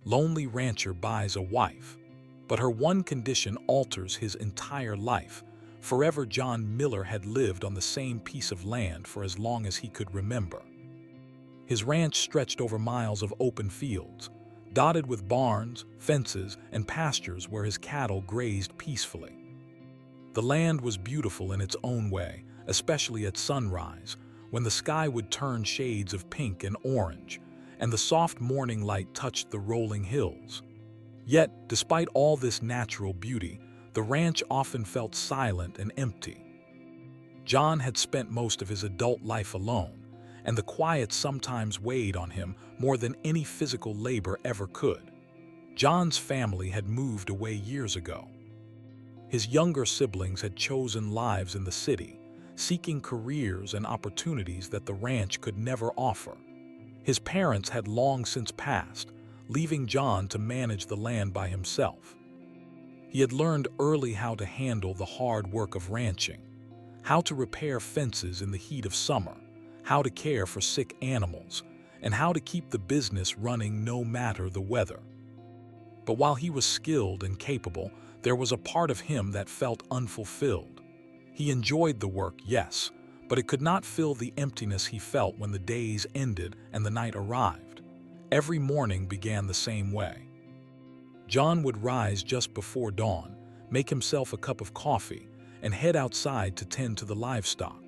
Lonely rancher buys a wife, but her one condition alters his entire life. Forever, John Miller had lived on the same piece of land for as long as he could remember. His ranch stretched over miles of open fields, dotted with barns, fences, and pastures where his cattle grazed peacefully. The land was beautiful in its own way, especially at sunrise, when the sky would turn shades of pink and orange, and the soft morning light touched the rolling hills. Yet, despite all this natural beauty, the ranch often felt silent and empty. John had spent most of his adult life alone, and the quiet sometimes weighed on him more than any physical labor ever could. John's family had moved away years ago. His younger siblings had chosen lives in the city, seeking careers and opportunities that the ranch could never offer. His parents had long since passed, leaving John to manage the land by himself. He had learned early how to handle the hard work of ranching, how to repair fences in the heat of summer, how to care for sick animals, and how to keep the business running no matter the weather. But while he was skilled and capable, there was a part of him that felt unfulfilled. He enjoyed the work, yes, but it could not fill the emptiness he felt when the days ended and the night arrived. Every morning began the same way. John would rise just before dawn, make himself a cup of coffee, and head outside to tend to the livestock.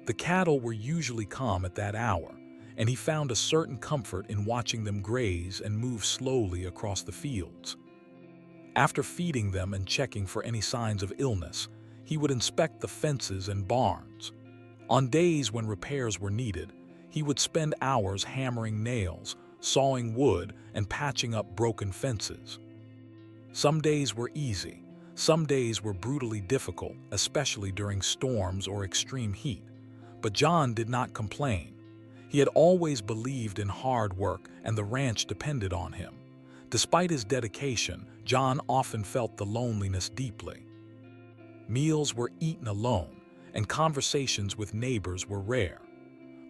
The cattle were usually calm at that hour, and he found a certain comfort in watching them graze and move slowly across the fields. After feeding them and checking for any signs of illness, he would inspect the fences and barns. On days when repairs were needed, he would spend hours hammering nails, sawing wood, and patching up broken fences. Some days were easy, some days were brutally difficult, especially during storms or extreme heat. But John did not complain. He had always believed in hard work, and the ranch depended on him. Despite his dedication, John often felt the loneliness deeply. Meals were eaten alone, and conversations with neighbors were rare.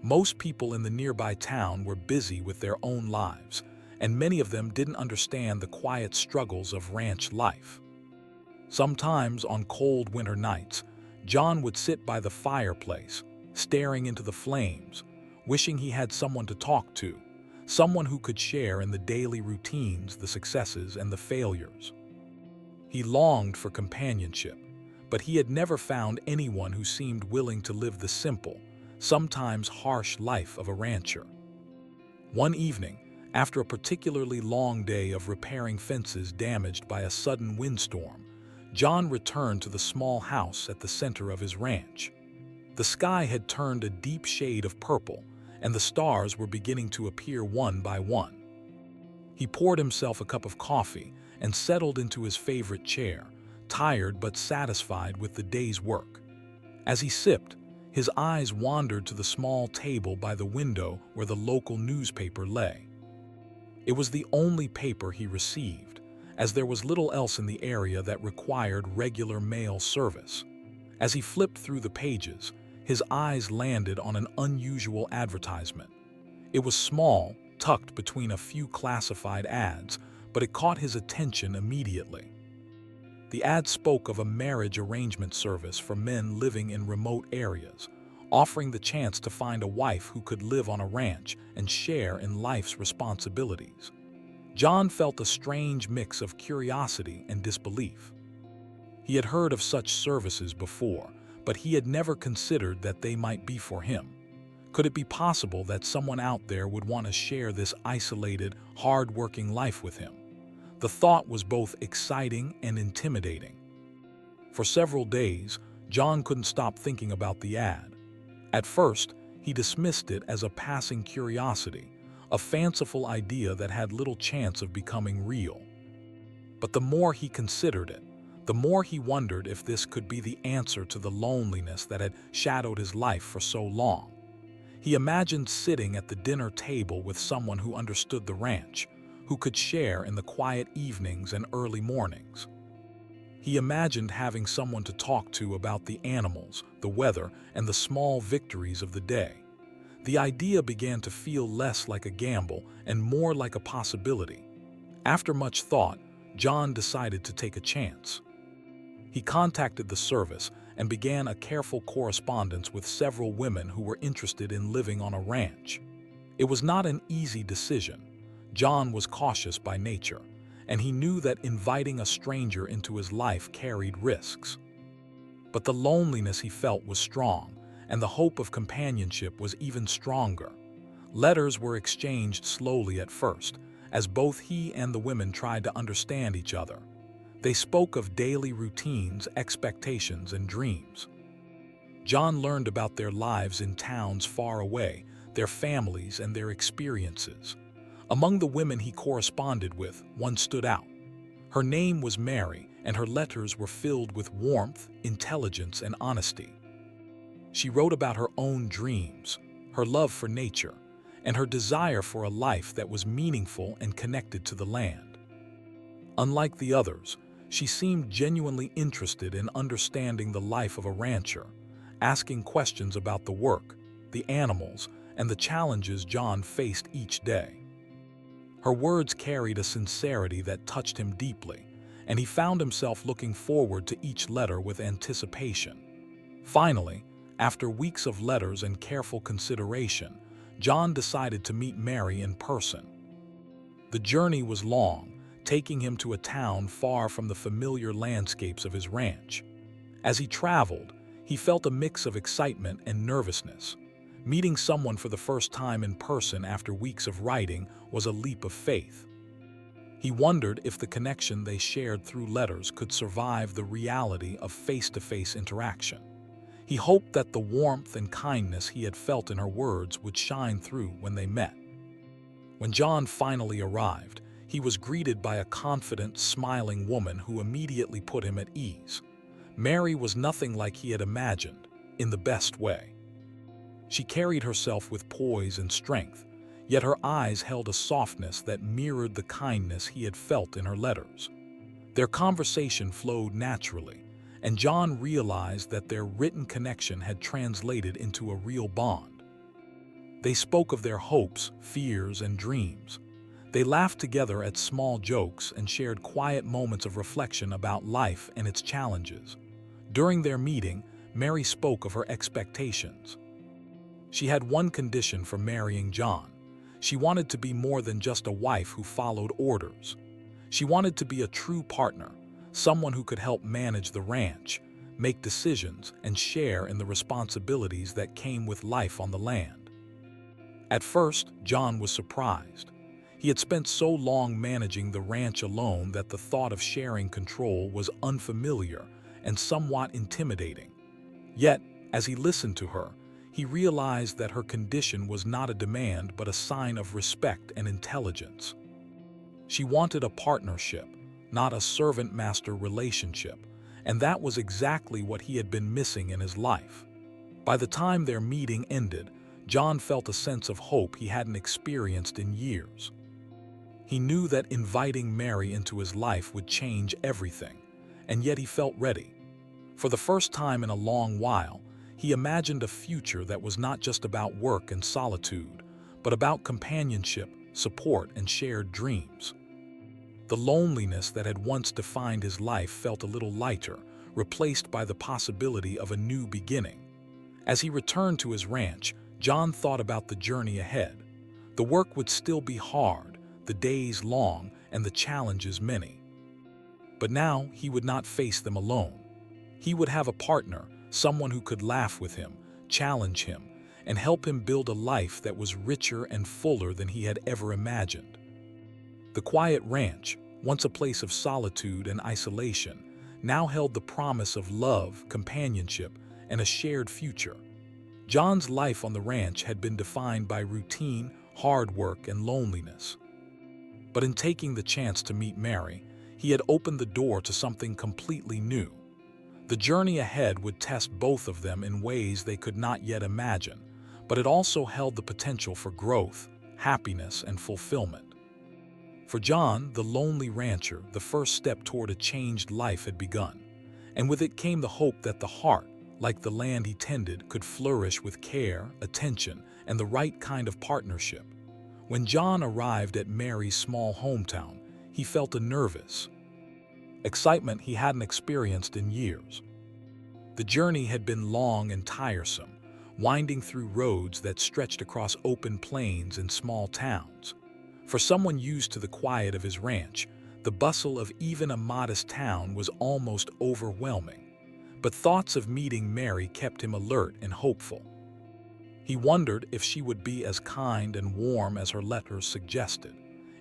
Most people in the nearby town were busy with their own lives, and many of them didn't understand the quiet struggles of ranch life. Sometimes on cold winter nights, John would sit by the fireplace, staring into the flames, wishing he had someone to talk to, someone who could share in the daily routines, the successes, and the failures. He longed for companionship, but he had never found anyone who seemed willing to live the simple, sometimes harsh life of a rancher. One evening, after a particularly long day of repairing fences damaged by a sudden windstorm, John returned to the small house at the center of his ranch. The sky had turned a deep shade of purple, and the stars were beginning to appear one by one. He poured himself a cup of coffee and settled into his favorite chair, tired but satisfied with the day's work. As he sipped, his eyes wandered to the small table by the window where the local newspaper lay. It was the only paper he received, as there was little else in the area that required regular mail service. As he flipped through the pages, his eyes landed on an unusual advertisement. It was small, tucked between a few classified ads, but it caught his attention immediately. The ad spoke of a marriage arrangement service for men living in remote areas, offering the chance to find a wife who could live on a ranch and share in life's responsibilities. John felt a strange mix of curiosity and disbelief. He had heard of such services before, but he had never considered that they might be for him. Could it be possible that someone out there would want to share this isolated, hard-working life with him? The thought was both exciting and intimidating. For several days, John couldn't stop thinking about the ad. At first, he dismissed it as a passing curiosity, a fanciful idea that had little chance of becoming real. But the more he considered it, the more he wondered if this could be the answer to the loneliness that had shadowed his life for so long. He imagined sitting at the dinner table with someone who understood the ranch, who could share in the quiet evenings and early mornings. He imagined having someone to talk to about the animals, the weather, and the small victories of the day. The idea began to feel less like a gamble and more like a possibility. After much thought, John decided to take a chance. He contacted the service and began a careful correspondence with several women who were interested in living on a ranch. It was not an easy decision. John was cautious by nature, and he knew that inviting a stranger into his life carried risks. But the loneliness he felt was strong, and the hope of companionship was even stronger. Letters were exchanged slowly at first, as both he and the women tried to understand each other. They spoke of daily routines, expectations, and dreams. John learned about their lives in towns far away, their families, and their experiences. Among the women he corresponded with, one stood out. Her name was Mary, and her letters were filled with warmth, intelligence, and honesty. She wrote about her own dreams, her love for nature, and her desire for a life that was meaningful and connected to the land. Unlike the others, she seemed genuinely interested in understanding the life of a rancher, asking questions about the work, the animals, and the challenges John faced each day. Her words carried a sincerity that touched him deeply, and he found himself looking forward to each letter with anticipation. Finally, after weeks of letters and careful consideration, John decided to meet Mary in person. The journey was long, taking him to a town far from the familiar landscapes of his ranch. As he traveled, he felt a mix of excitement and nervousness. Meeting someone for the first time in person after weeks of writing was a leap of faith. He wondered if the connection they shared through letters could survive the reality of face-to-face interaction. He hoped that the warmth and kindness he had felt in her words would shine through when they met. When John finally arrived, he was greeted by a confident, smiling woman who immediately put him at ease. Mary was nothing like he had imagined, in the best way. She carried herself with poise and strength, yet her eyes held a softness that mirrored the kindness he had felt in her letters. Their conversation flowed naturally, and John realized that their written connection had translated into a real bond. They spoke of their hopes, fears, and dreams. They laughed together at small jokes and shared quiet moments of reflection about life and its challenges. During their meeting, Mary spoke of her expectations. She had one condition for marrying John. She wanted to be more than just a wife who followed orders. She wanted to be a true partner, someone who could help manage the ranch, make decisions, and share in the responsibilities that came with life on the land. At first, John was surprised. He had spent so long managing the ranch alone that the thought of sharing control was unfamiliar and somewhat intimidating. Yet, as he listened to her, he realized that her condition was not a demand but a sign of respect and intelligence. She wanted a partnership, not a servant-master relationship, and that was exactly what he had been missing in his life. By the time their meeting ended, John felt a sense of hope he hadn't experienced in years. He knew that inviting Mary into his life would change everything, and yet he felt ready. For the first time in a long while, he imagined a future that was not just about work and solitude, but about companionship, support, and shared dreams. The loneliness that had once defined his life felt a little lighter, replaced by the possibility of a new beginning. As he returned to his ranch, John thought about the journey ahead. The work would still be hard, the days long, and the challenges many. But now he would not face them alone. He would have a partner, someone who could laugh with him, challenge him, and help him build a life that was richer and fuller than he had ever imagined. The quiet ranch, once a place of solitude and isolation, now held the promise of love, companionship, and a shared future. John's life on the ranch had been defined by routine, hard work, and loneliness. But in taking the chance to meet Mary, he had opened the door to something completely new. The journey ahead would test both of them in ways they could not yet imagine, but it also held the potential for growth, happiness, and fulfillment. For John, the lonely rancher, the first step toward a changed life had begun, and with it came the hope that the heart, like the land he tended, could flourish with care, attention, and the right kind of partnership. When John arrived at Mary's small hometown, he felt a nervous excitement he hadn't experienced in years. The journey had been long and tiresome, winding through roads that stretched across open plains and small towns. For someone used to the quiet of his ranch, the bustle of even a modest town was almost overwhelming. But thoughts of meeting Mary kept him alert and hopeful. He wondered if she would be as kind and warm as her letters suggested,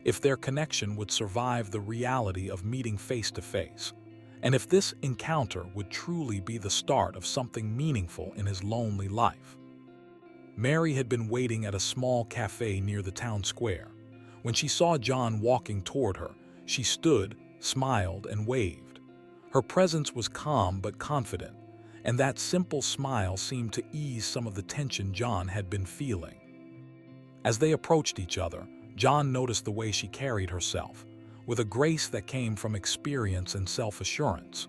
if their connection would survive the reality of meeting face to face, and if this encounter would truly be the start of something meaningful in his lonely life. Mary had been waiting at a small cafe near the town square. When she saw John walking toward her, she stood, smiled, and waved. Her presence was calm but confident, and that simple smile seemed to ease some of the tension John had been feeling. As they approached each other, John noticed the way she carried herself, with a grace that came from experience and self-assurance.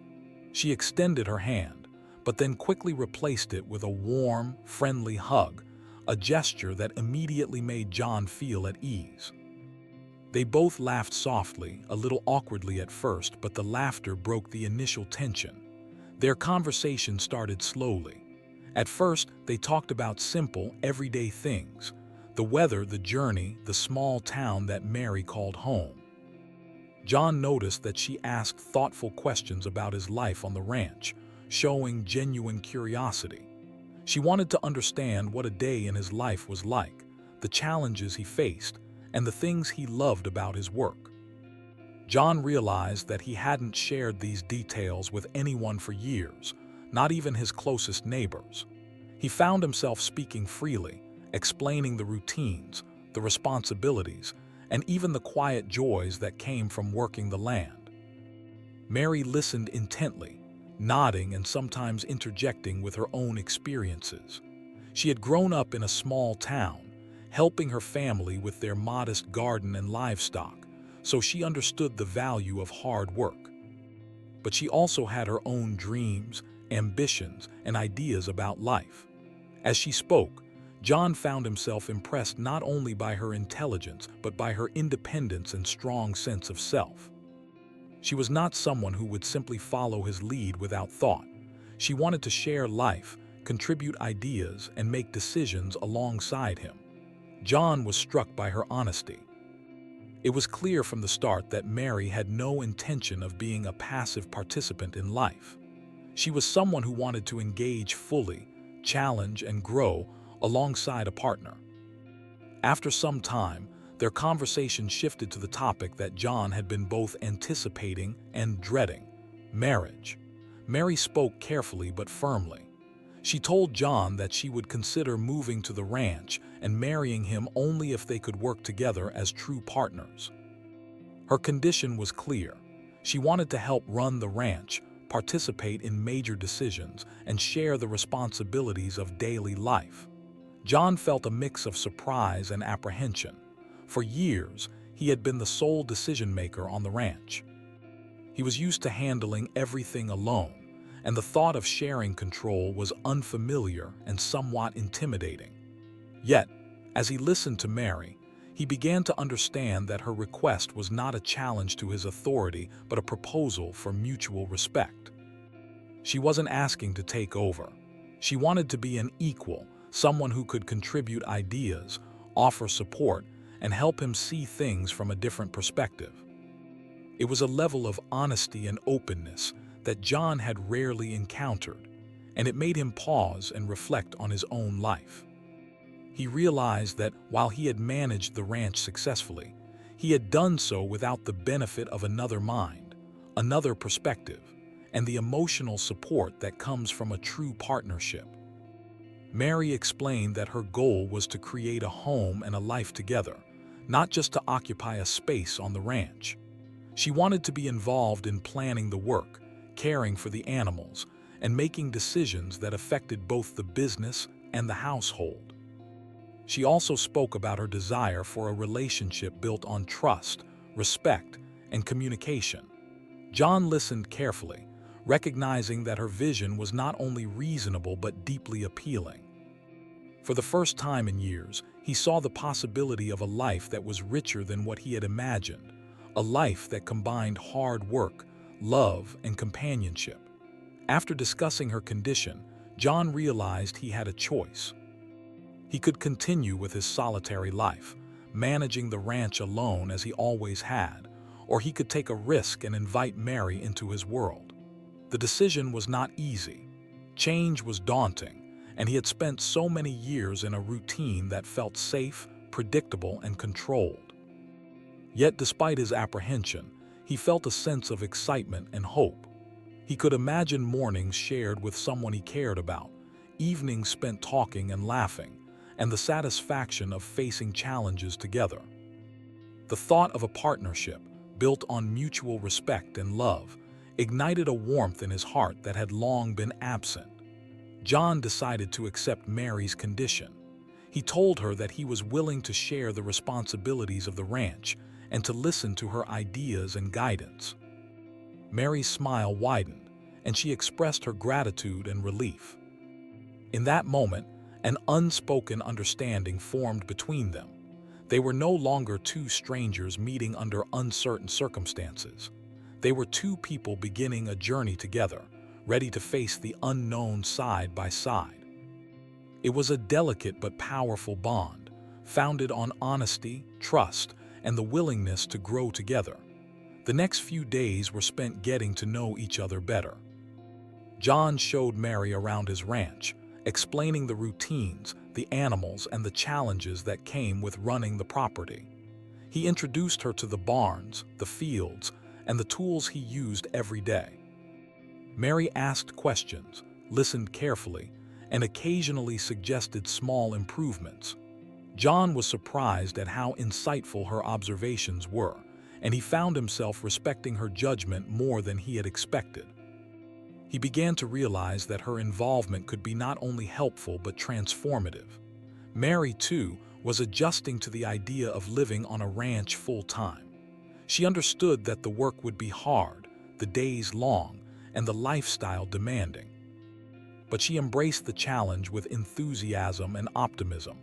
She extended her hand, but then quickly replaced it with a warm, friendly hug, a gesture that immediately made John feel at ease. They both laughed softly, a little awkwardly at first, but the laughter broke the initial tension. Their conversation started slowly. At first, they talked about simple, everyday things: the weather, the journey, the small town that Mary called home. John noticed that she asked thoughtful questions about his life on the ranch, showing genuine curiosity. She wanted to understand what a day in his life was like, the challenges he faced, and the things he loved about his work. John realized that he hadn't shared these details with anyone for years, not even his closest neighbors. He found himself speaking freely, explaining the routines, the responsibilities, and even the quiet joys that came from working the land. Mary listened intently, nodding and sometimes interjecting with her own experiences. She had grown up in a small town, helping her family with their modest garden and livestock, so she understood the value of hard work. But she also had her own dreams, ambitions, and ideas about life. As she spoke, John found himself impressed not only by her intelligence, but by her independence and strong sense of self. She was not someone who would simply follow his lead without thought. She wanted to share life, contribute ideas, and make decisions alongside him. John was struck by her honesty. It was clear from the start that Mary had no intention of being a passive participant in life. She was someone who wanted to engage fully, challenge, and grow alongside a partner. After some time, their conversation shifted to the topic that John had been both anticipating and dreading: marriage. Mary spoke carefully but firmly. She told John that she would consider moving to the ranch and marrying him only if they could work together as true partners. Her condition was clear. She wanted to help run the ranch, participate in major decisions, and share the responsibilities of daily life. John felt a mix of surprise and apprehension. For years, he had been the sole decision-maker on the ranch. He was used to handling everything alone, and the thought of sharing control was unfamiliar and somewhat intimidating. Yet, as he listened to Mary, he began to understand that her request was not a challenge to his authority, but a proposal for mutual respect. She wasn't asking to take over. She wanted to be an equal, someone who could contribute ideas, offer support, and help him see things from a different perspective. It was a level of honesty and openness that John had rarely encountered, and it made him pause and reflect on his own life. He realized that while he had managed the ranch successfully, he had done so without the benefit of another mind, another perspective, and the emotional support that comes from a true partnership. Mary explained that her goal was to create a home and a life together, not just to occupy a space on the ranch. She wanted to be involved in planning the work, caring for the animals, and making decisions that affected both the business and the household. She also spoke about her desire for a relationship built on trust, respect, and communication. John listened carefully, recognizing that her vision was not only reasonable but deeply appealing. For the first time in years, he saw the possibility of a life that was richer than what he had imagined, a life that combined hard work, love, and companionship. After discussing her condition, John realized he had a choice. He could continue with his solitary life, managing the ranch alone as he always had, or he could take a risk and invite Mary into his world. The decision was not easy. Change was daunting, and he had spent so many years in a routine that felt safe, predictable, and controlled. Yet despite his apprehension, he felt a sense of excitement and hope. He could imagine mornings shared with someone he cared about, evenings spent talking and laughing, and the satisfaction of facing challenges together. The thought of a partnership, built on mutual respect and love, ignited a warmth in his heart that had long been absent. John decided to accept Mary's condition. He told her that he was willing to share the responsibilities of the ranch and to listen to her ideas and guidance. Mary's smile widened, and she expressed her gratitude and relief. In that moment, an unspoken understanding formed between them. They were no longer two strangers meeting under uncertain circumstances. They were two people beginning a journey together, ready to face the unknown side by side. It was a delicate but powerful bond, founded on honesty, trust, and the willingness to grow together. The next few days were spent getting to know each other better. John showed Mary around his ranch, explaining the routines, the animals, and the challenges that came with running the property. He introduced her to the barns, the fields, and the tools he used every day. Mary asked questions, listened carefully, and occasionally suggested small improvements. John was surprised at how insightful her observations were, and he found himself respecting her judgment more than he had expected. He began to realize that her involvement could be not only helpful but transformative. Mary, too, was adjusting to the idea of living on a ranch full-time. She understood that the work would be hard, the days long, and the lifestyle demanding. But she embraced the challenge with enthusiasm and optimism.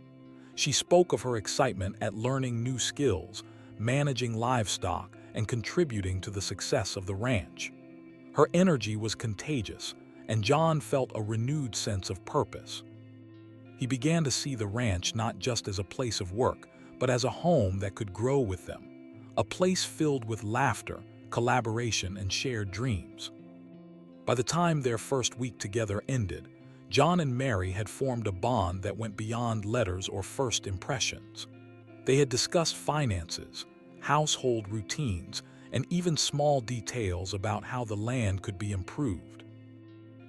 She spoke of her excitement at learning new skills, managing livestock, and contributing to the success of the ranch. Her energy was contagious, and John felt a renewed sense of purpose. He began to see the ranch not just as a place of work, but as a home that could grow with them, a place filled with laughter, collaboration, and shared dreams. By the time their first week together ended, John and Mary had formed a bond that went beyond letters or first impressions. They had discussed finances, household routines, and even small details about how the land could be improved.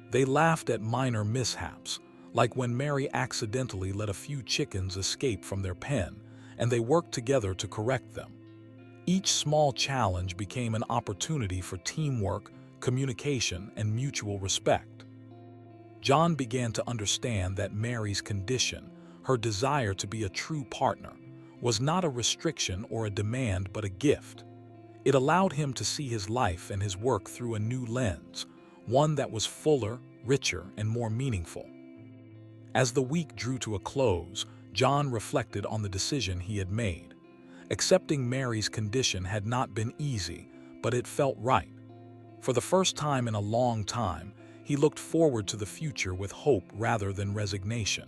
They laughed at minor mishaps, like when Mary accidentally let a few chickens escape from their pen, and they worked together to correct them. Each small challenge became an opportunity for teamwork, communication, and mutual respect. John began to understand that Mary's condition, her desire to be a true partner, was not a restriction or a demand but a gift. It allowed him to see his life and his work through a new lens, one that was fuller, richer, and more meaningful. As the week drew to a close, John reflected on the decision he had made. Accepting Mary's condition had not been easy, but it felt right. For the first time in a long time, he looked forward to the future with hope rather than resignation.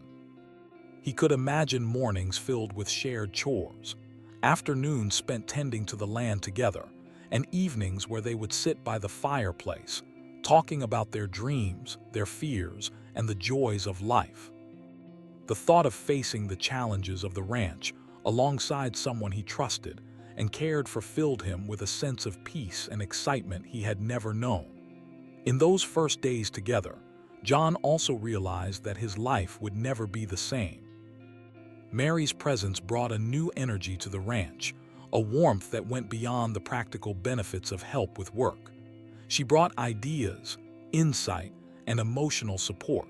He could imagine mornings filled with shared chores, afternoons spent tending to the land together, and evenings where they would sit by the fireplace, talking about their dreams, their fears, and the joys of life. The thought of facing the challenges of the ranch alongside someone he trusted and cared for filled him with a sense of peace and excitement he had never known. In those first days together, John also realized that his life would never be the same. Mary's presence brought a new energy to the ranch, a warmth that went beyond the practical benefits of help with work. She brought ideas, insight, and emotional support.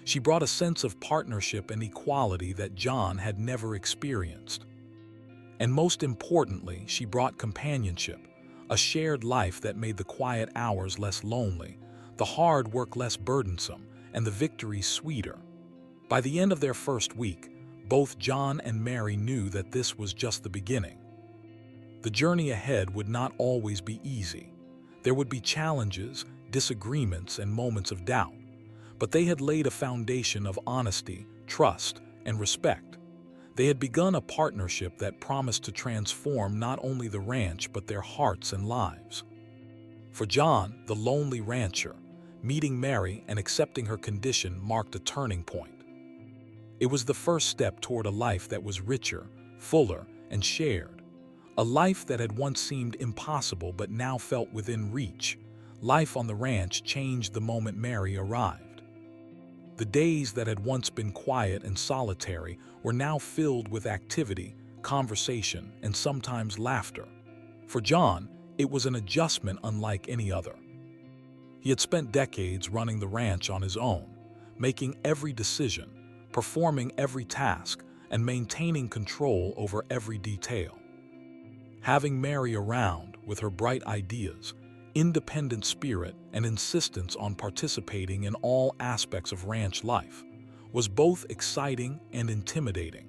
She brought a sense of partnership and equality that John had never experienced. And most importantly, she brought companionship, a shared life that made the quiet hours less lonely, the hard work less burdensome, and the victories sweeter. By the end of their first week, both John and Mary knew that this was just the beginning. The journey ahead would not always be easy. There would be challenges, disagreements, and moments of doubt, but they had laid a foundation of honesty, trust, and respect. They had begun a partnership that promised to transform not only the ranch but their hearts and lives. For John, the lonely rancher, meeting Mary and accepting her condition marked a turning point. It was the first step toward a life that was richer, fuller, and shared. A life that had once seemed impossible but now felt within reach. Life on the ranch changed the moment Mary arrived. The days that had once been quiet and solitary were now filled with activity, conversation, and sometimes laughter. For John, it was an adjustment unlike any other. He had spent decades running the ranch on his own, making every decision, performing every task, and maintaining control over every detail. Having Mary around, with her bright ideas, independent spirit, and insistence on participating in all aspects of ranch life, was both exciting and intimidating.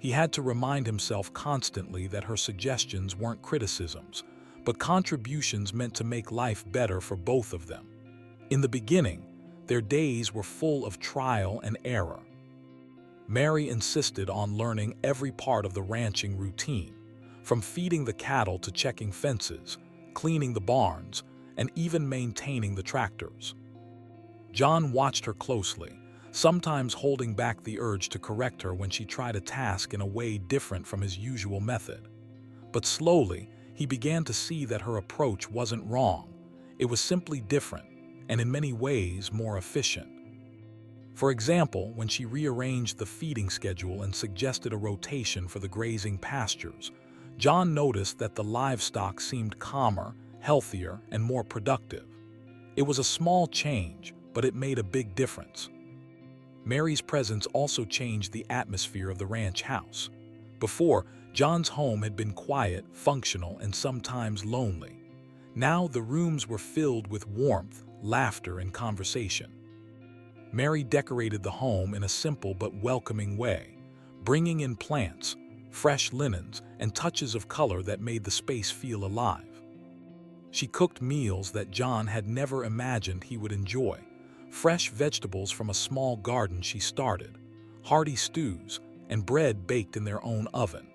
He had to remind himself constantly that her suggestions weren't criticisms, but contributions meant to make life better for both of them. In the beginning, their days were full of trial and error. Mary insisted on learning every part of the ranching routine, from feeding the cattle to checking fences, cleaning the barns, and even maintaining the tractors. John watched her closely, sometimes holding back the urge to correct her when she tried a task in a way different from his usual method. But slowly, he began to see that her approach wasn't wrong. It was simply different, and in many ways more efficient. For example, when she rearranged the feeding schedule and suggested a rotation for the grazing pastures, John noticed that the livestock seemed calmer, healthier, and more productive. It was a small change, but it made a big difference. Mary's presence also changed the atmosphere of the ranch house. Before, John's home had been quiet, functional, and sometimes lonely. Now the rooms were filled with warmth, laughter, and conversation. Mary decorated the home in a simple but welcoming way, bringing in plants, fresh linens, and touches of color that made the space feel alive. She cooked meals that John had never imagined he would enjoy, fresh vegetables from a small garden she started, hearty stews, and bread baked in their own oven.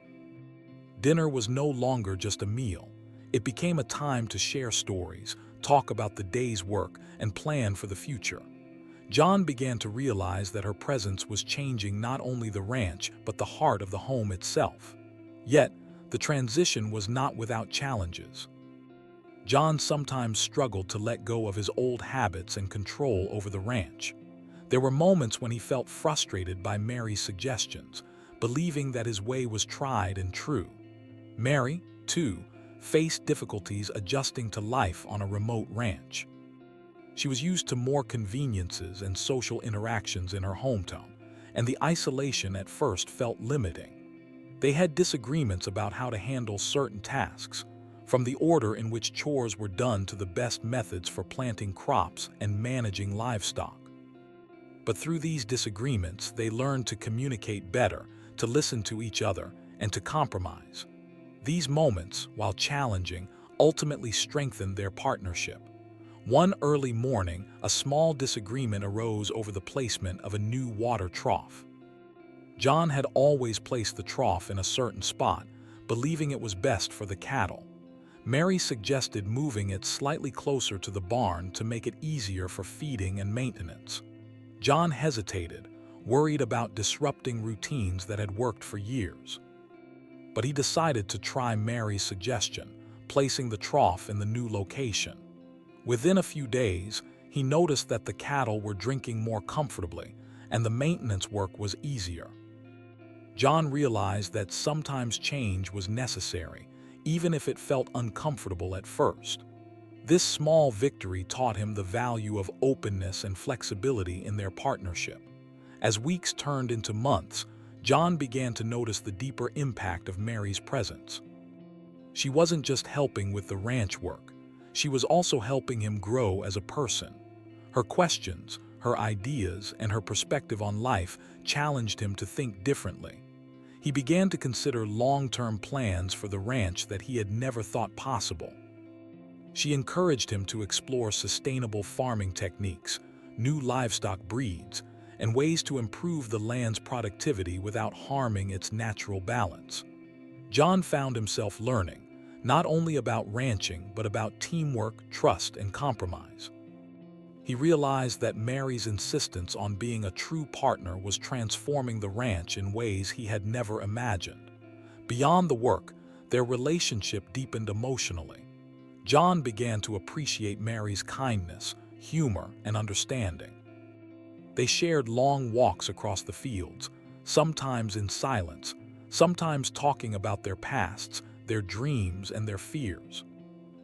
Dinner was no longer just a meal. It became a time to share stories, talk about the day's work, and plan for the future. John began to realize that her presence was changing not only the ranch, but the heart of the home itself. Yet, the transition was not without challenges. John sometimes struggled to let go of his old habits and control over the ranch. There were moments when he felt frustrated by Mary's suggestions, believing that his way was tried and true. Mary, too, faced difficulties adjusting to life on a remote ranch. She was used to more conveniences and social interactions in her hometown, and the isolation at first felt limiting. They had disagreements about how to handle certain tasks, from the order in which chores were done to the best methods for planting crops and managing livestock. But through these disagreements, they learned to communicate better, to listen to each other, and to compromise. These moments, while challenging, ultimately strengthened their partnership. One early morning, a small disagreement arose over the placement of a new water trough. John had always placed the trough in a certain spot, believing it was best for the cattle. Mary suggested moving it slightly closer to the barn to make it easier for feeding and maintenance. John hesitated, worried about disrupting routines that had worked for years. But he decided to try Mary's suggestion, placing the trough in the new location. Within a few days, he noticed that the cattle were drinking more comfortably, and the maintenance work was easier. John realized that sometimes change was necessary, even if it felt uncomfortable at first. This small victory taught him the value of openness and flexibility in their partnership. As weeks turned into months, John began to notice the deeper impact of Mary's presence. She wasn't just helping with the ranch work. She was also helping him grow as a person. Her questions, her ideas, and her perspective on life challenged him to think differently. He began to consider long-term plans for the ranch that he had never thought possible. She encouraged him to explore sustainable farming techniques, new livestock breeds, and ways to improve the land's productivity without harming its natural balance. John found himself learning, not only about ranching, but about teamwork, trust, and compromise. He realized that Mary's insistence on being a true partner was transforming the ranch in ways he had never imagined. Beyond the work, their relationship deepened emotionally. John began to appreciate Mary's kindness, humor, and understanding. They shared long walks across the fields, sometimes in silence, sometimes talking about their pasts, their dreams, and their fears.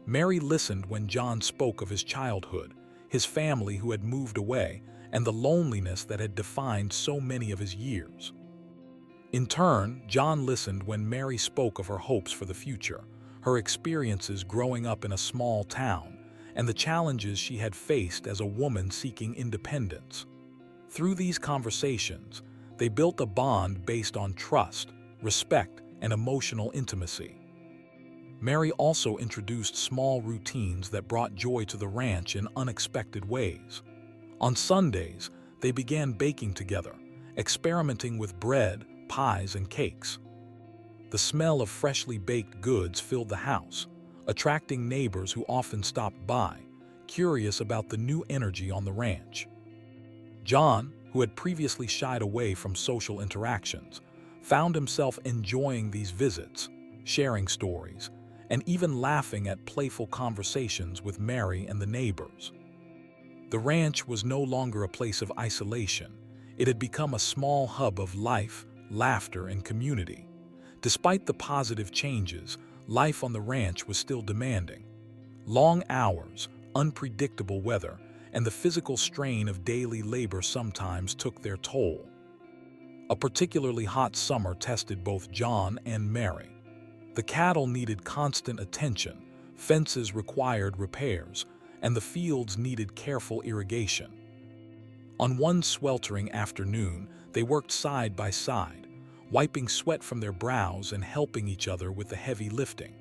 Mary listened when John spoke of his childhood, his family who had moved away, and the loneliness that had defined so many of his years. In turn, John listened when Mary spoke of her hopes for the future, her experiences growing up in a small town, and the challenges she had faced as a woman seeking independence. Through these conversations, they built a bond based on trust, respect, and emotional intimacy. Mary also introduced small routines that brought joy to the ranch in unexpected ways. On Sundays, they began baking together, experimenting with bread, pies, and cakes. The smell of freshly baked goods filled the house, attracting neighbors who often stopped by, curious about the new energy on the ranch. John, who had previously shied away from social interactions, found himself enjoying these visits, sharing stories, and even laughing at playful conversations with Mary and the neighbors. The ranch was no longer a place of isolation. It had become a small hub of life, laughter, and community. Despite the positive changes, life on the ranch was still demanding. Long hours, unpredictable weather, and the physical strain of daily labor sometimes took their toll. A particularly hot summer tested both John and Mary. The cattle needed constant attention, fences required repairs, and the fields needed careful irrigation. On one sweltering afternoon, they worked side by side, wiping sweat from their brows and helping each other with the heavy lifting.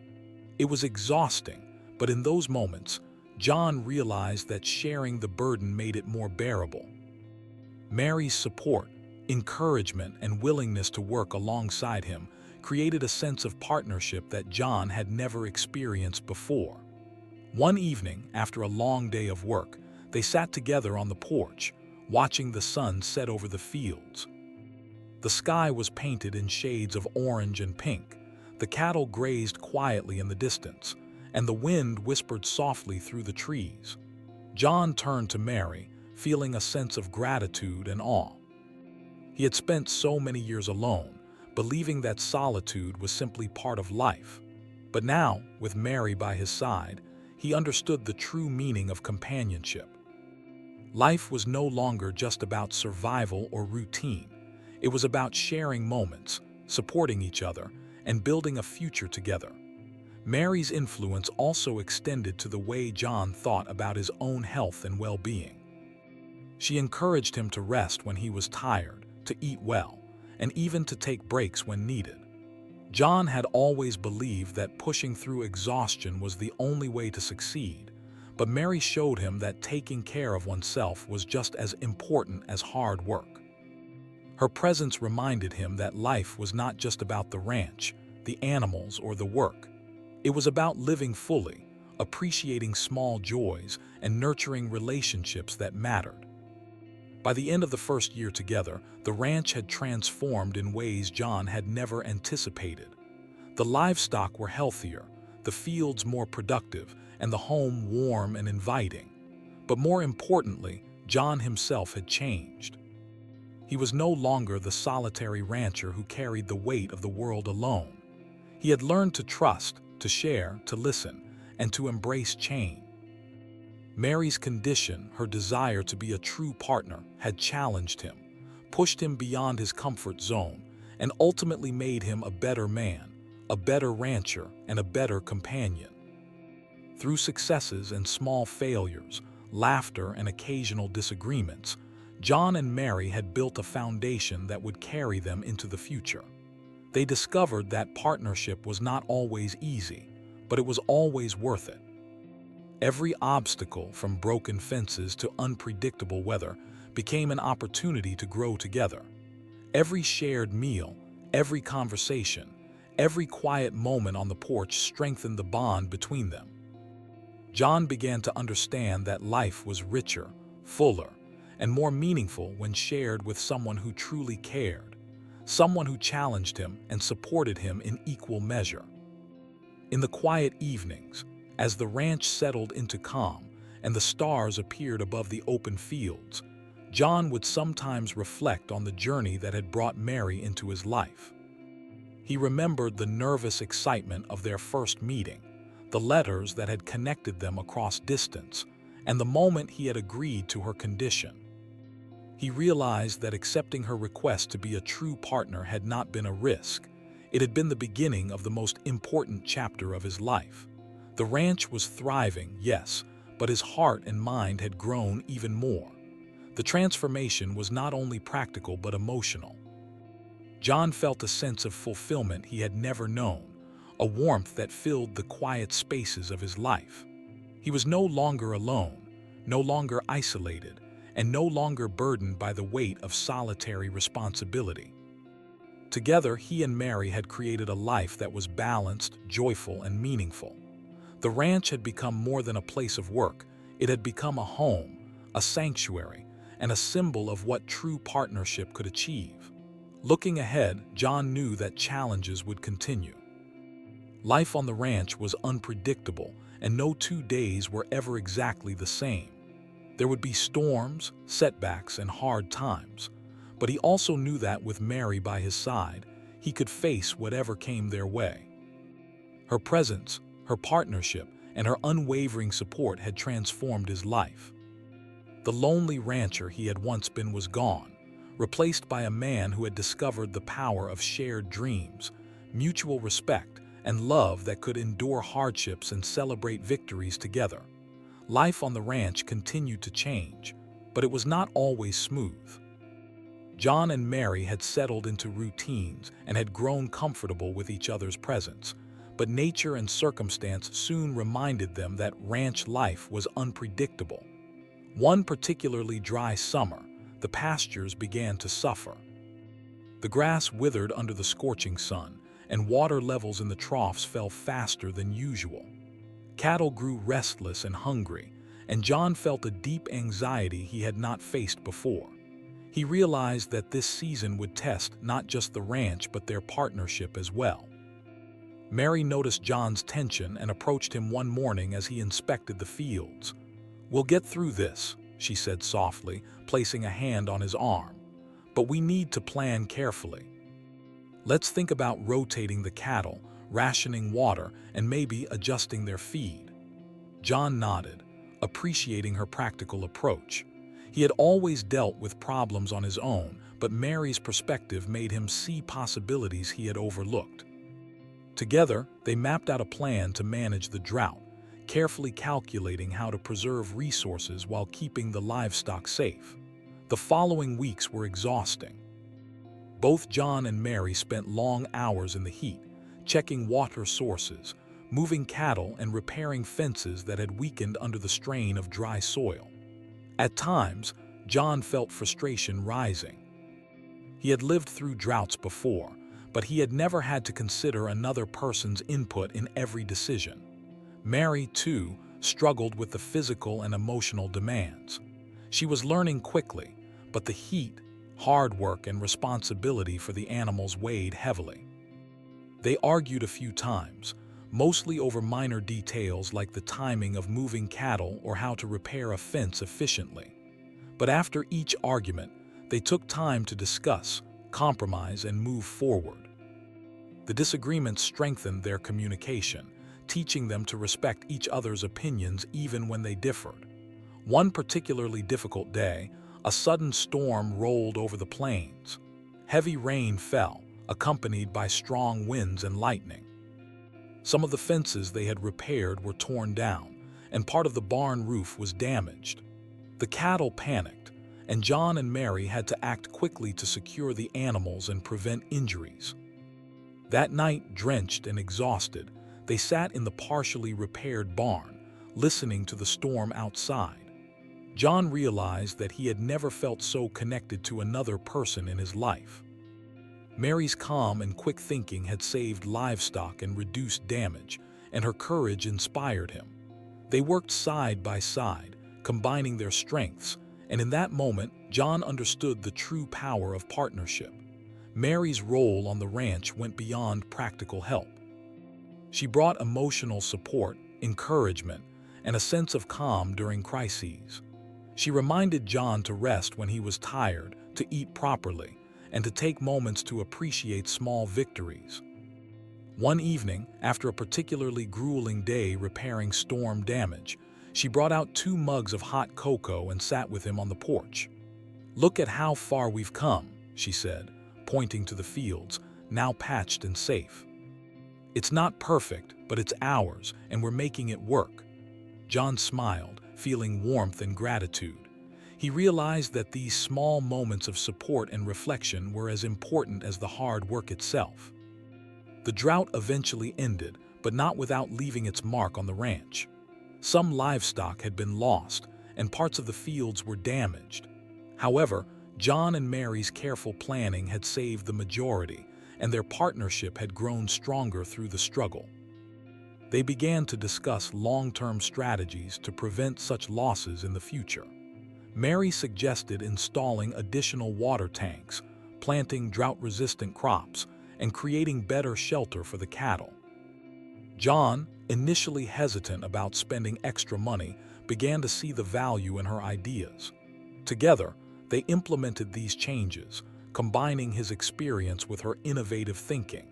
It was exhausting, but in those moments, John realized that sharing the burden made it more bearable. Mary's support, encouragement, and willingness to work alongside him created a sense of partnership that John had never experienced before. One evening, after a long day of work, they sat together on the porch, watching the sun set over the fields. The sky was painted in shades of orange and pink, the cattle grazed quietly in the distance, and the wind whispered softly through the trees. John turned to Mary, feeling a sense of gratitude and awe. He had spent so many years alone, believing that solitude was simply part of life. But now, with Mary by his side, he understood the true meaning of companionship. Life was no longer just about survival or routine. It was about sharing moments, supporting each other, and building a future together. Mary's influence also extended to the way John thought about his own health and well-being. She encouraged him to rest when he was tired, to eat well, and even to take breaks when needed. John had always believed that pushing through exhaustion was the only way to succeed, but Mary showed him that taking care of oneself was just as important as hard work. Her presence reminded him that life was not just about the ranch, the animals, or the work. It was about living fully, appreciating small joys, and nurturing relationships that mattered. By the end of the first year together, the ranch had transformed in ways John had never anticipated. The livestock were healthier, the fields more productive, and the home warm and inviting. But more importantly, John himself had changed. He was no longer the solitary rancher who carried the weight of the world alone. He had learned to trust, to share, to listen, and to embrace change. Mary's condition, her desire to be a true partner, had challenged him, pushed him beyond his comfort zone, and ultimately made him a better man, a better rancher, and a better companion. Through successes and small failures, laughter and occasional disagreements, John and Mary had built a foundation that would carry them into the future. They discovered that partnership was not always easy, but it was always worth it. Every obstacle, from broken fences to unpredictable weather, became an opportunity to grow together. Every shared meal, every conversation, every quiet moment on the porch strengthened the bond between them. John began to understand that life was richer, fuller, and more meaningful when shared with someone who truly cared, someone who challenged him and supported him in equal measure. In the quiet evenings, as the ranch settled into calm and the stars appeared above the open fields, John would sometimes reflect on the journey that had brought Mary into his life. He remembered the nervous excitement of their first meeting, the letters that had connected them across distance, and the moment he had agreed to her condition. He realized that accepting her request to be a true partner had not been a risk. It had been the beginning of the most important chapter of his life. The ranch was thriving, yes, but his heart and mind had grown even more. The transformation was not only practical but emotional. John felt a sense of fulfillment he had never known, a warmth that filled the quiet spaces of his life. He was no longer alone, no longer isolated, and no longer burdened by the weight of solitary responsibility. Together, he and Mary had created a life that was balanced, joyful, and meaningful. The ranch had become more than a place of work. It had become a home, a sanctuary, and a symbol of what true partnership could achieve. Looking ahead, John knew that challenges would continue. Life on the ranch was unpredictable, and no 2 days were ever exactly the same. There would be storms, setbacks, and hard times, but he also knew that with Mary by his side, he could face whatever came their way. Her presence, her partnership, and her unwavering support had transformed his life. The lonely rancher he had once been was gone, replaced by a man who had discovered the power of shared dreams, mutual respect, and love that could endure hardships and celebrate victories together. Life on the ranch continued to change, but it was not always smooth. John and Mary had settled into routines and had grown comfortable with each other's presence, but nature and circumstance soon reminded them that ranch life was unpredictable. One particularly dry summer, the pastures began to suffer. The grass withered under the scorching sun, and water levels in the troughs fell faster than usual. Cattle grew restless and hungry, and John felt a deep anxiety he had not faced before. He realized that this season would test not just the ranch but their partnership as well. Mary noticed John's tension and approached him one morning as he inspected the fields. "We'll get through this," she said softly, placing a hand on his arm. "But we need to plan carefully. Let's think about rotating the cattle, rationing water, and maybe adjusting their feed." John nodded, appreciating her practical approach. He had always dealt with problems on his own, but Mary's perspective made him see possibilities he had overlooked. Together, they mapped out a plan to manage the drought, carefully calculating how to preserve resources while keeping the livestock safe. The following weeks were exhausting. Both John and Mary spent long hours in the heat, checking water sources, moving cattle, and repairing fences that had weakened under the strain of dry soil. At times, John felt frustration rising. He had lived through droughts before, but he had never had to consider another person's input in every decision. Mary, too, struggled with the physical and emotional demands. She was learning quickly, but the heat, hard work, and responsibility for the animals weighed heavily. They argued a few times, mostly over minor details like the timing of moving cattle or how to repair a fence efficiently. But after each argument, they took time to discuss, compromise, and move forward. The disagreements strengthened their communication, teaching them to respect each other's opinions even when they differed. One particularly difficult day, a sudden storm rolled over the plains. Heavy rain fell, accompanied by strong winds and lightning. Some of the fences they had repaired were torn down, and part of the barn roof was damaged. The cattle panicked, and John and Mary had to act quickly to secure the animals and prevent injuries. That night, drenched and exhausted, they sat in the partially repaired barn, listening to the storm outside. John realized that he had never felt so connected to another person in his life. Mary's calm and quick thinking had saved livestock and reduced damage, and her courage inspired him. They worked side by side, combining their strengths, and in that moment, John understood the true power of partnership. Mary's role on the ranch went beyond practical help. She brought emotional support, encouragement, and a sense of calm during crises. She reminded John to rest when he was tired, to eat properly, and to take moments to appreciate small victories. One evening, after a particularly grueling day repairing storm damage, she brought out 2 mugs of hot cocoa and sat with him on the porch. "Look at how far we've come," she said, pointing to the fields, now patched and safe. "It's not perfect, but it's ours, and we're making it work." John smiled, feeling warmth and gratitude. He realized that these small moments of support and reflection were as important as the hard work itself. The drought eventually ended, but not without leaving its mark on the ranch. Some livestock had been lost, and parts of the fields were damaged. However, John and Mary's careful planning had saved the majority, and their partnership had grown stronger through the struggle. They began to discuss long-term strategies to prevent such losses in the future. Mary suggested installing additional water tanks, planting drought-resistant crops, and creating better shelter for the cattle. John, initially hesitant about spending extra money, began to see the value in her ideas. Together, they implemented these changes, combining his experience with her innovative thinking.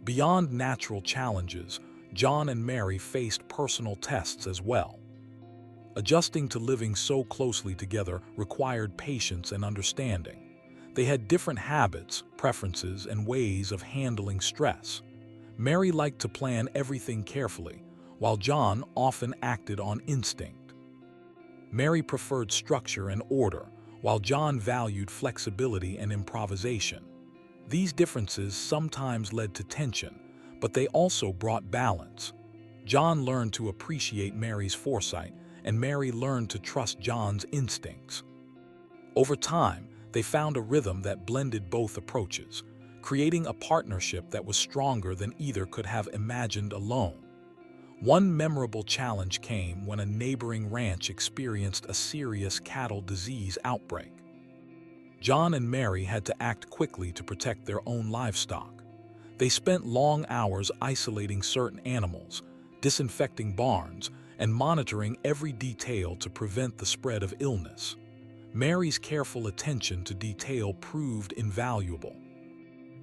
Beyond natural challenges, John and Mary faced personal tests as well. Adjusting to living so closely together required patience and understanding. They had different habits, preferences, and ways of handling stress. Mary liked to plan everything carefully, while John often acted on instinct. Mary preferred structure and order, while John valued flexibility and improvisation. These differences sometimes led to tension, but they also brought balance. John learned to appreciate Mary's foresight, and Mary learned to trust John's instincts. Over time, they found a rhythm that blended both approaches, creating a partnership that was stronger than either could have imagined alone. One memorable challenge came when a neighboring ranch experienced a serious cattle disease outbreak. John and Mary had to act quickly to protect their own livestock. They spent long hours isolating certain animals, disinfecting barns, and monitoring every detail to prevent the spread of illness. Mary's careful attention to detail proved invaluable.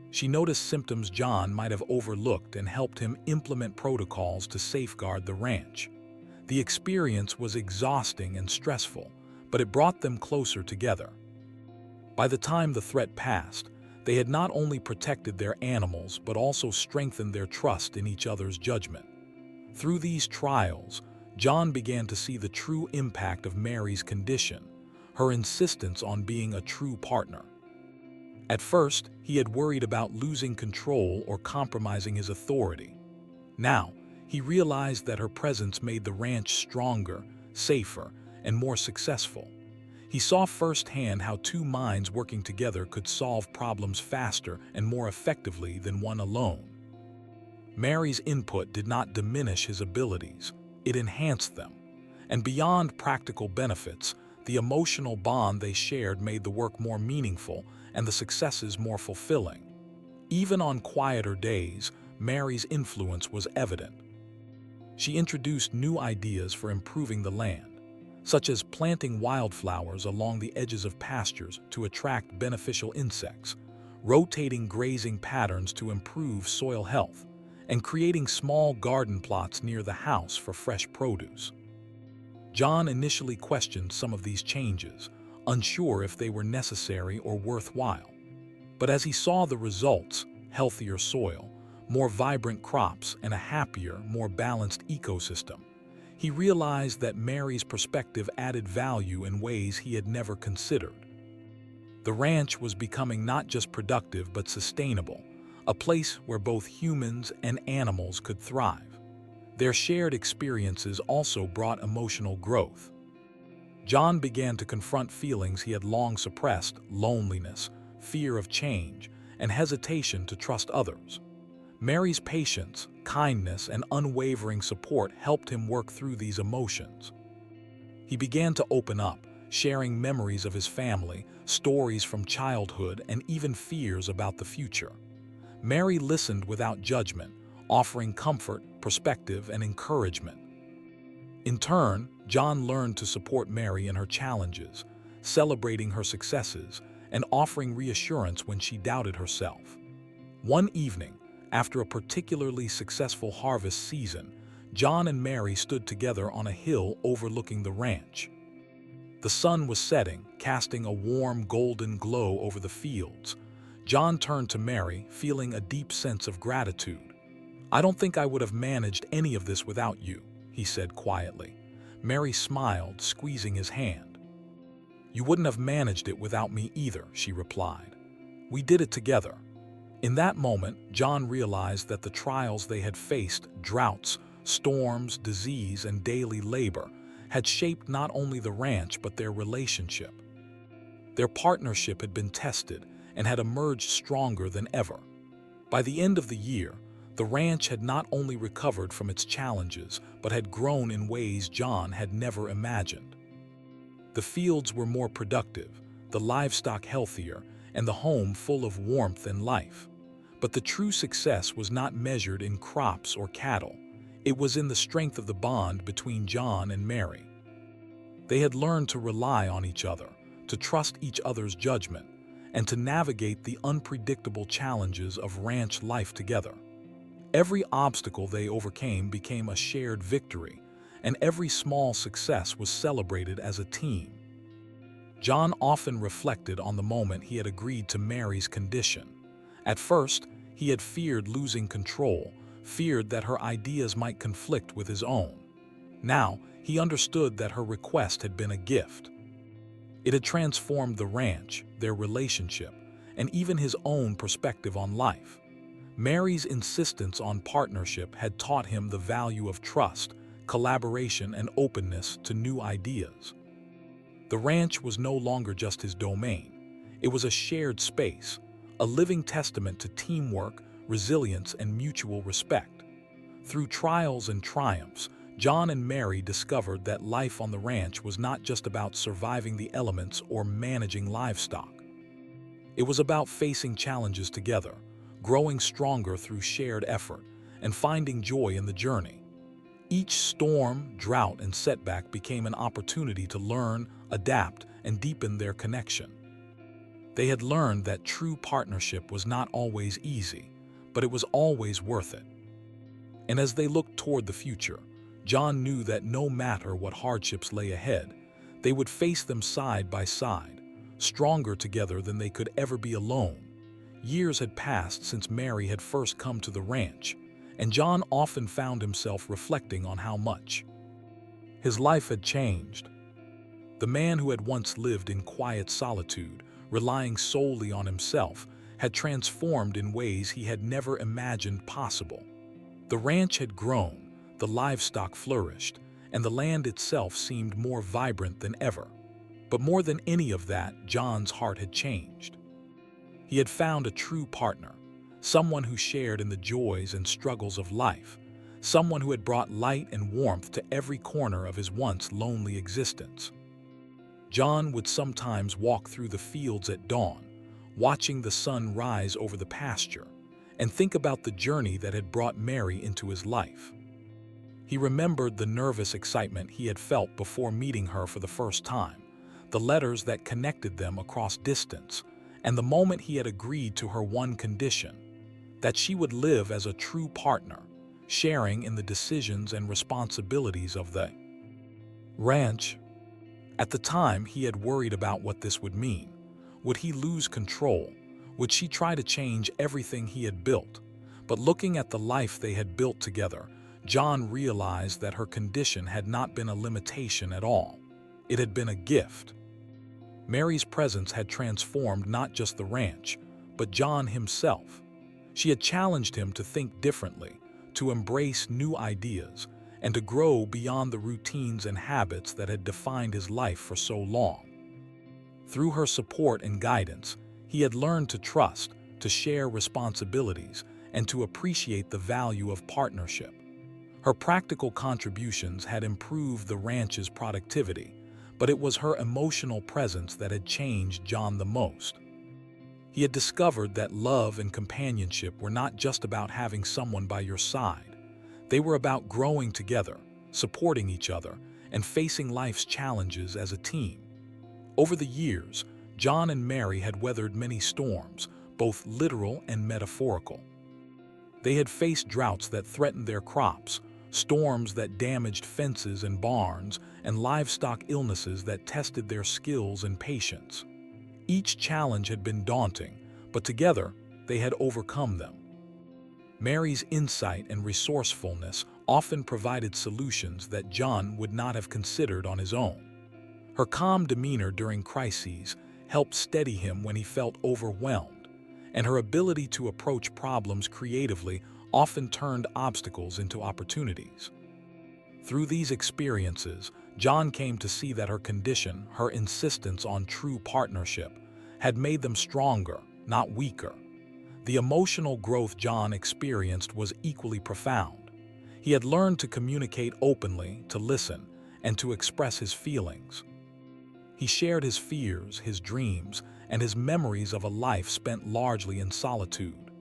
She noticed symptoms John might have overlooked and helped him implement protocols to safeguard the ranch. The experience was exhausting and stressful, but it brought them closer together. By the time the threat passed, they had not only protected their animals but also strengthened their trust in each other's judgment. Through these trials, John began to see the true impact of Mary's condition, her insistence on being a true partner. At first, he had worried about losing control or compromising his authority. Now, he realized that her presence made the ranch stronger, safer, and more successful. He saw firsthand how 2 minds working together could solve problems faster and more effectively than one alone. Mary's input did not diminish his abilities, it enhanced them. And beyond practical benefits, the emotional bond they shared made the work more meaningful and the successes more fulfilling. Even on quieter days, Mary's influence was evident. She introduced new ideas for improving the land, such as planting wildflowers along the edges of pastures to attract beneficial insects, rotating grazing patterns to improve soil health, and creating small garden plots near the house for fresh produce. John initially questioned some of these changes, unsure if they were necessary or worthwhile. But as he saw the results, healthier soil, more vibrant crops, and a happier, more balanced ecosystem, he realized that Mary's perspective added value in ways he had never considered. The ranch was becoming not just productive but sustainable, a place where both humans and animals could thrive. Their shared experiences also brought emotional growth. John began to confront feelings he had long suppressed: loneliness, fear of change, and hesitation to trust others. Mary's patience, kindness, and unwavering support helped him work through these emotions. He began to open up, sharing memories of his family, stories from childhood, and even fears about the future. Mary listened without judgment, offering comfort, perspective, and encouragement. In turn, John learned to support Mary in her challenges, celebrating her successes and offering reassurance when she doubted herself. One evening, after a particularly successful harvest season, John and Mary stood together on a hill overlooking the ranch. The sun was setting, casting a warm golden glow over the fields. John turned to Mary, feeling a deep sense of gratitude. "I don't think I would have managed any of this without you," he said quietly. Mary smiled, squeezing his hand. "You wouldn't have managed it without me either," she replied. "We did it together." In that moment, John realized that the trials they had faced, droughts, storms, disease, and daily labor, had shaped not only the ranch but their relationship. Their partnership had been tested and had emerged stronger than ever. By the end of the year, the ranch had not only recovered from its challenges but had grown in ways John had never imagined. The fields were more productive, the livestock healthier, and the home full of warmth and life. But the true success was not measured in crops or cattle. It was in the strength of the bond between John and Mary. They had learned to rely on each other, to trust each other's judgment, and to navigate the unpredictable challenges of ranch life together. Every obstacle they overcame became a shared victory, and every small success was celebrated as a team. John often reflected on the moment he had agreed to Mary's condition. At first, he had feared losing control, feared that her ideas might conflict with his own. Now, he understood that her request had been a gift. It had transformed the ranch, their relationship, and even his own perspective on life. Mary's insistence on partnership had taught him the value of trust, collaboration, and openness to new ideas. The ranch was no longer just his domain. It was a shared space, a living testament to teamwork, resilience, and mutual respect. Through trials and triumphs, John and Mary discovered that life on the ranch was not just about surviving the elements or managing livestock. It was about facing challenges together, growing stronger through shared effort, and finding joy in the journey. Each storm, drought, and setback became an opportunity to learn, adapt, and deepen their connection. They had learned that true partnership was not always easy, but it was always worth it. And as they looked toward the future, John knew that no matter what hardships lay ahead, they would face them side by side, stronger together than they could ever be alone. Years had passed since Mary had first come to the ranch, and John often found himself reflecting on how much his life had changed. The man who had once lived in quiet solitude, relying solely on himself, had transformed in ways he had never imagined possible. The ranch had grown, the livestock flourished, and the land itself seemed more vibrant than ever. But more than any of that, John's heart had changed. He had found a true partner, someone who shared in the joys and struggles of life, someone who had brought light and warmth to every corner of his once lonely existence. John would sometimes walk through the fields at dawn, watching the sun rise over the pasture, and think about the journey that had brought Mary into his life. He remembered the nervous excitement he had felt before meeting her for the first time, the letters that connected them across distance, and the moment he had agreed to her one condition: that she would live as a true partner, sharing in the decisions and responsibilities of the ranch. At the time, he had worried about what this would mean. Would he lose control? Would she try to change everything he had built? But looking at the life they had built together, John realized that her condition had not been a limitation at all. It had been a gift. Mary's presence had transformed not just the ranch, but John himself. She had challenged him to think differently, to embrace new ideas, and to grow beyond the routines and habits that had defined his life for so long. Through her support and guidance, he had learned to trust, to share responsibilities, and to appreciate the value of partnership. Her practical contributions had improved the ranch's productivity, but it was her emotional presence that had changed John the most. He had discovered that love and companionship were not just about having someone by your side. They were about growing together, supporting each other, and facing life's challenges as a team. Over the years, John and Mary had weathered many storms, both literal and metaphorical. They had faced droughts that threatened their crops, storms that damaged fences and barns, and livestock illnesses that tested their skills and patience. Each challenge had been daunting, but together they had overcome them. Mary's insight and resourcefulness often provided solutions that John would not have considered on his own. Her calm demeanor during crises helped steady him when he felt overwhelmed, and her ability to approach problems creatively often turned obstacles into opportunities. Through these experiences, John came to see that her condition, her insistence on true partnership, had made them stronger, not weaker. The emotional growth John experienced was equally profound. He had learned to communicate openly, to listen, and to express his feelings. He shared his fears, his dreams, and his memories of a life spent largely in solitude.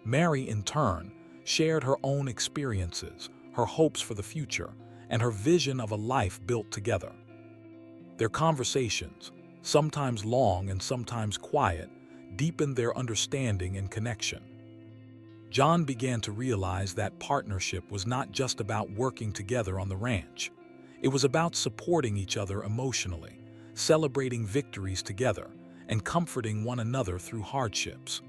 Mary, in turn, shared her own experiences, her hopes for the future, and her vision of a life built together. Their conversations, sometimes long and sometimes quiet, deepened their understanding and connection. John began to realize that partnership was not just about working together on the ranch. It was about supporting each other emotionally, celebrating victories together, and comforting one another through hardships.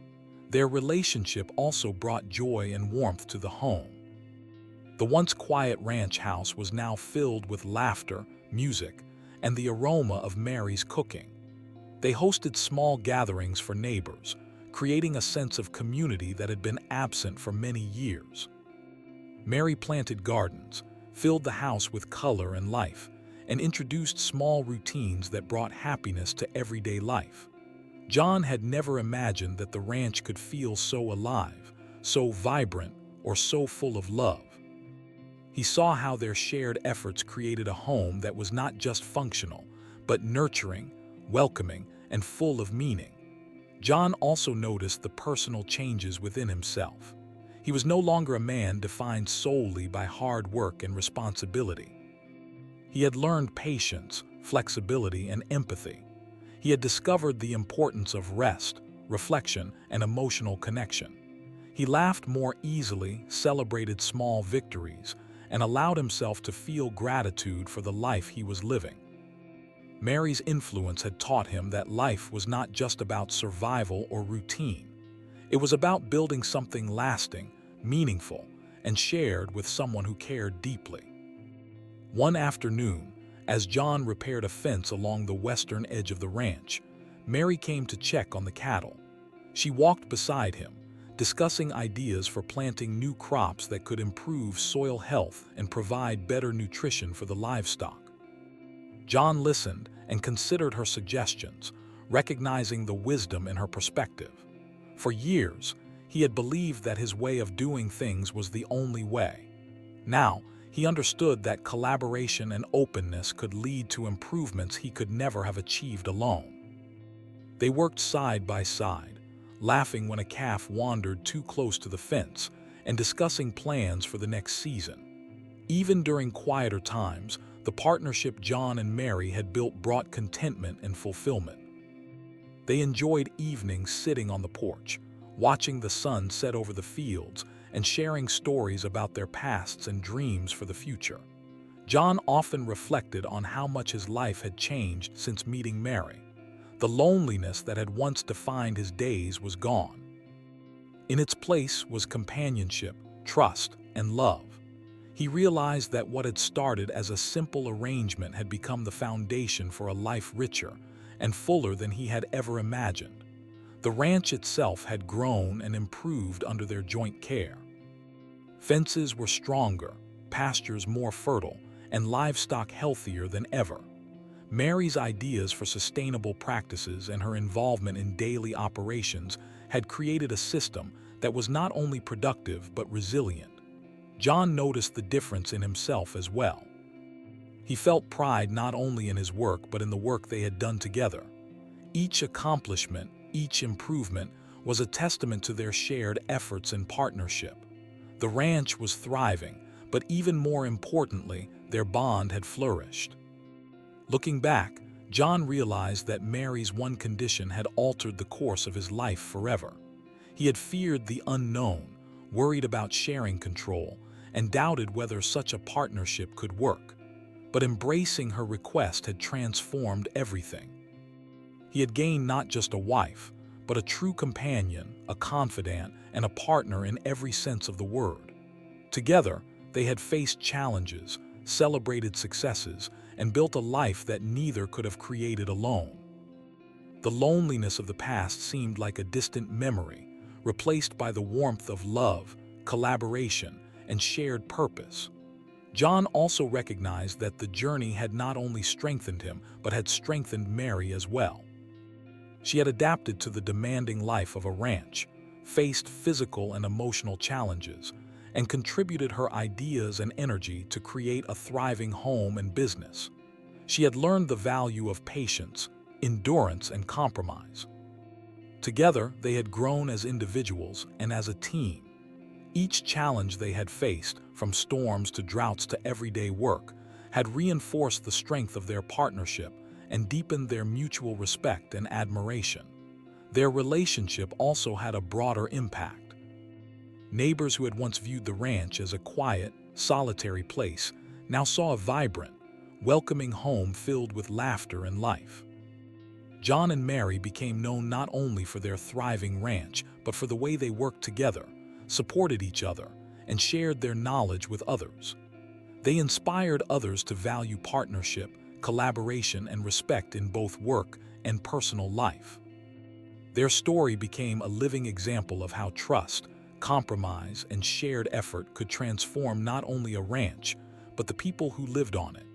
Their relationship also brought joy and warmth to the home. The once quiet ranch house was now filled with laughter, music, and the aroma of Mary's cooking. They hosted small gatherings for neighbors, creating a sense of community that had been absent for many years. Mary planted gardens, filled the house with color and life, and introduced small routines that brought happiness to everyday life. John had never imagined that the ranch could feel so alive, so vibrant, or so full of love. He saw how their shared efforts created a home that was not just functional, but nurturing, welcoming, and full of meaning. John also noticed the personal changes within himself. He was no longer a man defined solely by hard work and responsibility. He had learned patience, flexibility, and empathy. He had discovered the importance of rest, reflection, and emotional connection. He laughed more easily, celebrated small victories, and allowed himself to feel gratitude for the life he was living. Mary's influence had taught him that life was not just about survival or routine. It was about building something lasting, meaningful, and shared with someone who cared deeply. One afternoon, as John repaired a fence along the western edge of the ranch, Mary came to check on the cattle. She walked beside him, discussing ideas for planting new crops that could improve soil health and provide better nutrition for the livestock. John listened and considered her suggestions, recognizing the wisdom in her perspective. For years, he had believed that his way of doing things was the only way. Now, he understood that collaboration and openness could lead to improvements he could never have achieved alone. They worked side by side, laughing when a calf wandered too close to the fence and discussing plans for the next season. Even during quieter times, the partnership John and Mary had built brought contentment and fulfillment. They enjoyed evenings sitting on the porch, watching the sun set over the fields and sharing stories about their pasts and dreams for the future. John often reflected on how much his life had changed since meeting Mary. The loneliness that had once defined his days was gone. In its place was companionship, trust, and love. He realized that what had started as a simple arrangement had become the foundation for a life richer and fuller than he had ever imagined. The ranch itself had grown and improved under their joint care. Fences were stronger, pastures more fertile, and livestock healthier than ever. Mary's ideas for sustainable practices and her involvement in daily operations had created a system that was not only productive but resilient. John noticed the difference in himself as well. He felt pride not only in his work but in the work they had done together. Each accomplishment, each improvement, was a testament to their shared efforts and partnership. The ranch was thriving, but even more importantly, their bond had flourished. Looking back, John realized that Mary's one condition had altered the course of his life forever. He had feared the unknown, worried about sharing control, and doubted whether such a partnership could work. But embracing her request had transformed everything. He had gained not just a wife, but a true companion, a confidant, and a partner in every sense of the word. Together, they had faced challenges, celebrated successes, and built a life that neither could have created alone. The loneliness of the past seemed like a distant memory, replaced by the warmth of love, collaboration, and shared purpose. John also recognized that the journey had not only strengthened him, but had strengthened Mary as well. She had adapted to the demanding life of a ranch, faced physical and emotional challenges, and contributed her ideas and energy to create a thriving home and business. She had learned the value of patience, endurance, and compromise. Together, they had grown as individuals and as a team. Each challenge they had faced, from storms to droughts to everyday work, had reinforced the strength of their partnership and deepened their mutual respect and admiration. Their relationship also had a broader impact. Neighbors who had once viewed the ranch as a quiet, solitary place now saw a vibrant, welcoming home filled with laughter and life. John and Mary became known not only for their thriving ranch, but for the way they worked together, supported each other, and shared their knowledge with others. They inspired others to value partnership, collaboration, and respect in both work and personal life. Their story became a living example of how trust, compromise, and shared effort could transform not only a ranch, but the people who lived on it.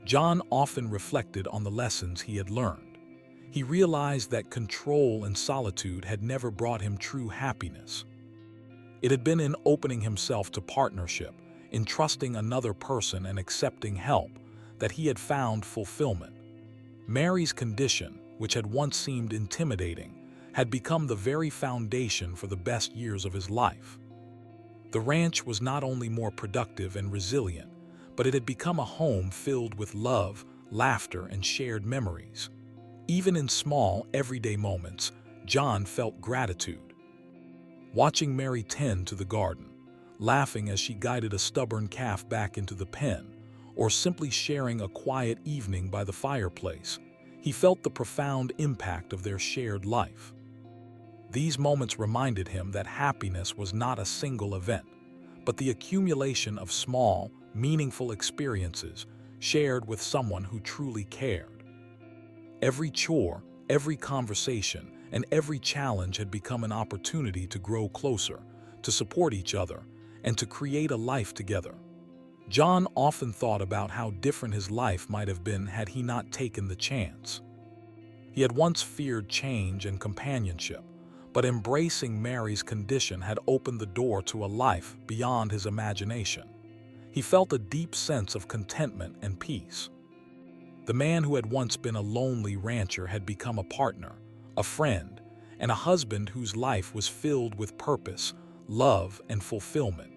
John often reflected on the lessons he had learned. He realized that control and solitude had never brought him true happiness. It had been in opening himself to partnership, in trusting another person and accepting help, that he had found fulfillment. Mary's condition, which had once seemed intimidating, had become the very foundation for the best years of his life. The ranch was not only more productive and resilient, but it had become a home filled with love, laughter, and shared memories. Even in small, everyday moments, John felt gratitude. Watching Mary tend to the garden, laughing as she guided a stubborn calf back into the pen, or simply sharing a quiet evening by the fireplace, he felt the profound impact of their shared life. These moments reminded him that happiness was not a single event, but the accumulation of small, meaningful experiences shared with someone who truly cared. Every chore, every conversation, and every challenge had become an opportunity to grow closer, to support each other, and to create a life together. John often thought about how different his life might have been had he not taken the chance. He had once feared change and companionship, but embracing Mary's condition had opened the door to a life beyond his imagination. He felt a deep sense of contentment and peace. The man who had once been a lonely rancher had become a partner, a friend, and a husband whose life was filled with purpose, love, and fulfillment.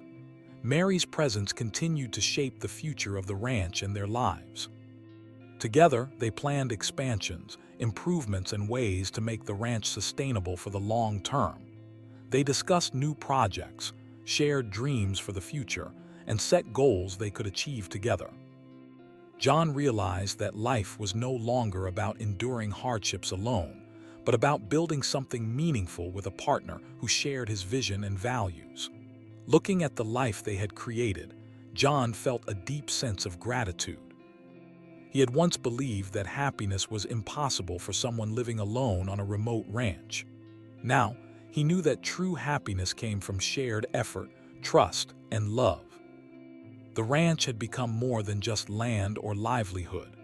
Mary's presence continued to shape the future of the ranch and their lives. Together, they planned expansions, improvements, and ways to make the ranch sustainable for the long term. They discussed new projects, shared dreams for the future, and set goals they could achieve together. John realized that life was no longer about enduring hardships alone, but about building something meaningful with a partner who shared his vision and values. Looking at the life they had created, John felt a deep sense of gratitude. He had once believed that happiness was impossible for someone living alone on a remote ranch. Now, he knew that true happiness came from shared effort, trust, and love. The ranch had become more than just land or livelihood.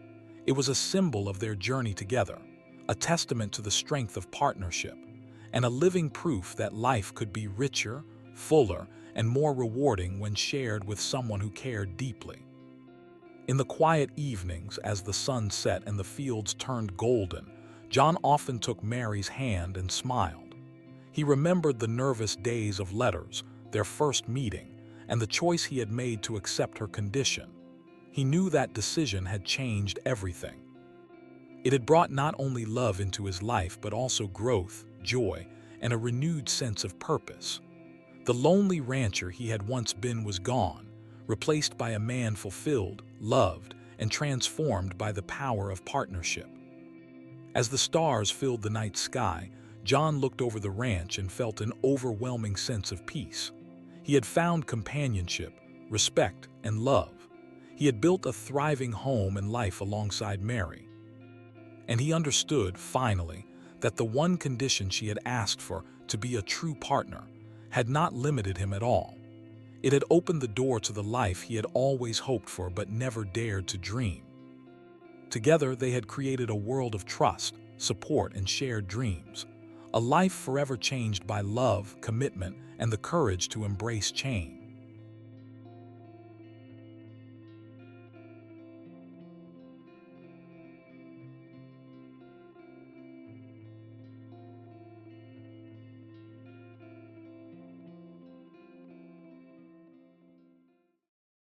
It was a symbol of their journey together, a testament to the strength of partnership, and a living proof that life could be richer, fuller, and more rewarding when shared with someone who cared deeply. In the quiet evenings, as the sun set and the fields turned golden, John often took Mary's hand and smiled. He remembered the nervous days of letters, their first meeting, and the choice he had made to accept her condition. He knew that decision had changed everything. It had brought not only love into his life but also growth, joy, and a renewed sense of purpose. The lonely rancher he had once been was gone, replaced by a man fulfilled, loved, and transformed by the power of partnership. As the stars filled the night sky, John looked over the ranch and felt an overwhelming sense of peace. He had found companionship, respect, and love. He had built a thriving home and life alongside Mary. And he understood, finally, that the one condition she had asked for, to be a true partner, had not limited him at all. It had opened the door to the life he had always hoped for but never dared to dream. Together, they had created a world of trust, support, and shared dreams. A life forever changed by love, commitment, and the courage to embrace change.